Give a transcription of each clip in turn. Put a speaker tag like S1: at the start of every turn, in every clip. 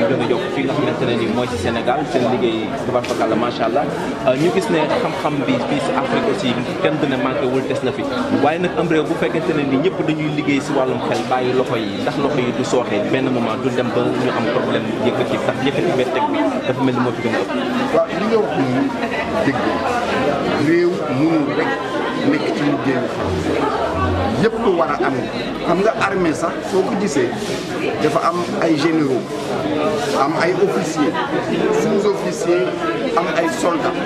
S1: gën a yokk fii nga xamante ne nii mooy ci Sénégal seen liggéey tabaarkalla macha allah ñu gis ne xam-xam bi fii si Afrique aussi kenn du ne manqué wul des na fi waaye nag am réew bu fekkente ne nii ñëpp dañuy liggéey si wàllum xel bàyyi loxo yi ndax loxo yi du sooxee benn moment du dem ba ñu am problème yëkkati ndax yëkkati benn teg bi dafa mel ni moo fi gën a ëpp.
S2: waaw li nga wax nii dëgg réew mënul rek nekk ci liggéeyu yëpp war a am xam nga armée sax soo ko gisee dafa am ay généraux am ay officiers sous-officiers am ay soldats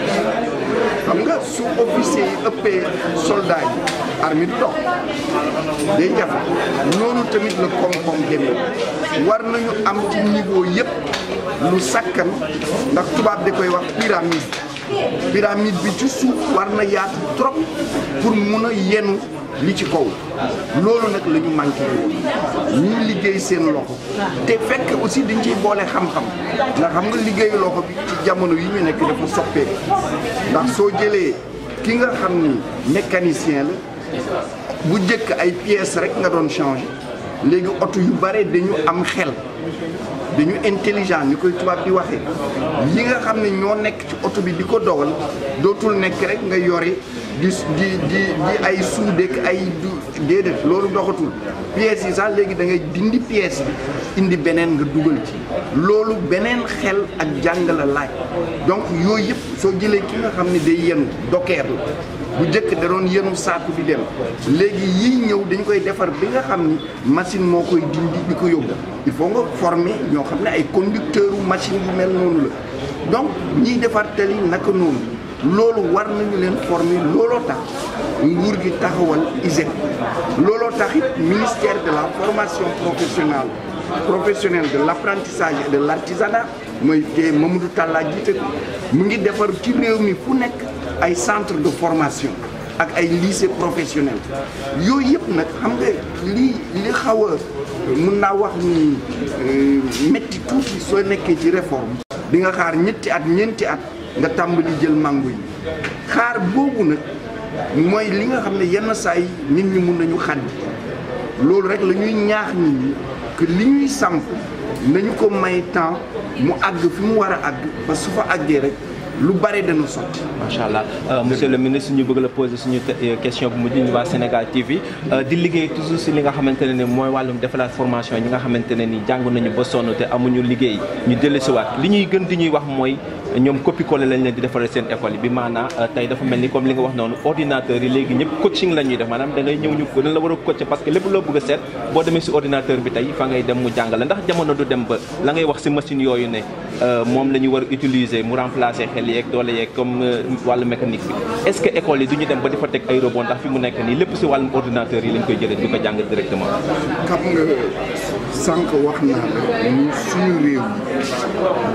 S2: xam nga sous-officiers yi ëppee soldats yi armée du dox day jafe noonu tamit la koom-koom demee war nañu am ci niveau yëpp lu sakkan ndax tubaab da koy wax pyramide bi ci suuf war na yaatu trop pour mun a yenu li ci kaw loolu nag la ñu manqué woon ñuy liggéey seen loxo te fekk aussi dañ ciy boole xam-xam ndax xam nga liggéeyu loxo bi ci jamono yi ñu nekk dafa soppeeku ndax soo jëlee ki nga xam ni mécanicien la bu njëkk ay pièces rek nga doon changer léegi oto yu bare dañu am xel dañu intelligent ni koy tubaab di waxee yi nga xam ne ñoo nekk ci oto bi di ko dogal dootul nekk rek nga yore di ay suudeek ay déedéet loolu doxatul pièces yi sax léegi da ngay dindi pièce bi indi beneen nga dugal ci loolu beneen xel ak jàng la laaj donc yooyu yëpp soo jëlee ki nga xam ne day yenu dokeer la bu njëkk da doon yenu saaku di dem léegi yii ñëw dañu koy defar bi nga xam ni machine moo koy dindi di ko yóbbu il faut nga former ñoo xam ne ay conducteur u machine bu mel noonu la donc ñiy defar tali naka noonu loolu war nañu leen former looloo tax nguur gi taxawal ISEP looloo tax it ministère de la formation professionnelle de l'apprentissage et de l'artisanat mooy te Mamadou Talla jiite ko mu ngi defar ci réew mi fu nekk ay centre de formation ak ay lycée professionnel yooyu yëpp nag xam nga li xaw a mun naa wax ni métti tuuti soo nekkee ci réforme di nga xaar ñetti at ñeenti at nga tàmbali jël mango yi xaar boobu nag mooy li nga xam ne yenn saa yi nit ñi mun nañu xaddi loolu rek la ñuy ñaax nit ñi que li ñuy samp nañu ko may temps mu àgg fi mu war a àgg parce que su fa àggee rek lu bare dana sotti.
S1: macha allah monsieur le ministre ñu bëgg la poser suñu question bu mujj ñu waa Sénégal TV di liggéey toujours si li nga xamante ne ni mooy wàllum defaraat formation ñi nga xamante ne ni jàng nañu ba sonn te amuñu liggéey ñu dellusiwaat li ñuy gën di ñuy wax mooy ñoom copier-coller lañ leen di defaral seen école yi bi maanaam tey dafa mel ni comme li nga wax noonu ordinateur yi léegi ñëpp coaching la ñuy def maanaam da ngay ñëw ñu dañ la war a coacher parce que lépp loo bëgg a seet boo demee si ordinateur bi tey fa ngay dem mu jàngale ndax jamono du dem ba la ngay wax si machine yooyu ne moom la ñu war a utiliser mu remplacer xel yeeg doole yeeg comme wàllu mécanique bi est-ce que école yi du ñu dem ba di fa teg ay robot ndax fi mu nekk nii lépp si wàllum ordinateur yi lañ koy jëlee di ko jàng directement.
S2: xam nga sànq wax naa la ñu suñu réew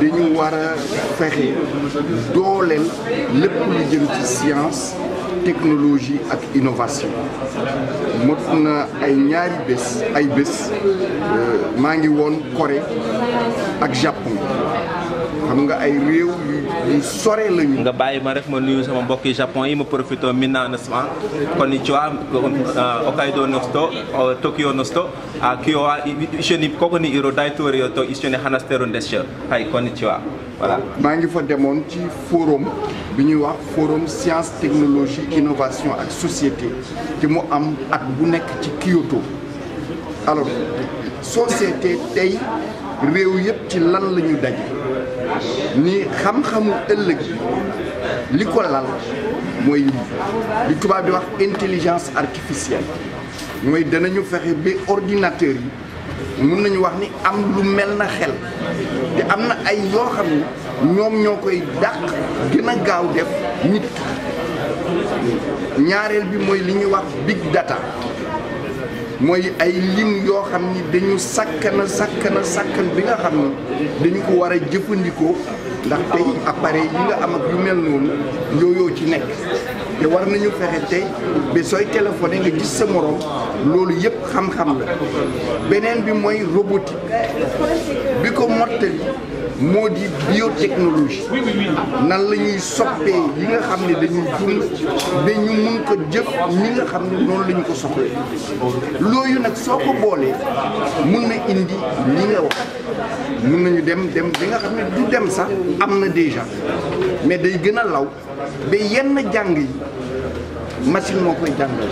S2: dañu war a fexe dooleel lépp lu jëm ci science technologie ak innovation mot na ay ñaari bés maa ngi woon Corée ak Japon xam nga ay réew yu sore lañu.
S1: nga bàyyi ma rek ma nuyu sama mbokki Japon yi ma profité minna nasma konnichiwa Hokkaido no人東京の人今日は一緒にここにいる大統領と一緒に話してるんですよはいこんにちはvoilà.
S2: maa ngi fa demoon ci forum bi ñuy wax forum science technologie innovation ak société te mu am at bu nekk ci Kyoto alors société tey réew yëpp ci lan la ñu daje ni xam-xamu ëllëg li ko lal mooy li tubaab di wax intelligence artificielle mooy danañu fexe ba ordinateur yi mun nañu wax ni am lu mel na xel te am na ay yoo xam ne ñoom ñoo koy dàq gën a gaaw def nit ñaareel bi mooy li ñuy wax big data mooy ay lim yoo xam ni dañu sakkan bi nga xam ni dañu ko war a jëfandikoo ndax tey appareil yi nga am ak yu mel noonu yooyoo ci nekk te war nañu fexe tey ba sooy téléphoné nga gis sa morom loolu yëpp xam-xam la beneen bi mooy robotique bi ko mottali moo di biotechnologie nan la ñuy soppee yi nga xam ne dañuy dund ba ñu mun ko jëf ñi nga xam ne noonu la ñu ko soxlee loolu nag soo ko boolee mun na indi li nga wax mun nañu dem bi nga xam ne du dem sax am na déjà mais day gën a law ba yenn jàng yi machine moo koy jàngal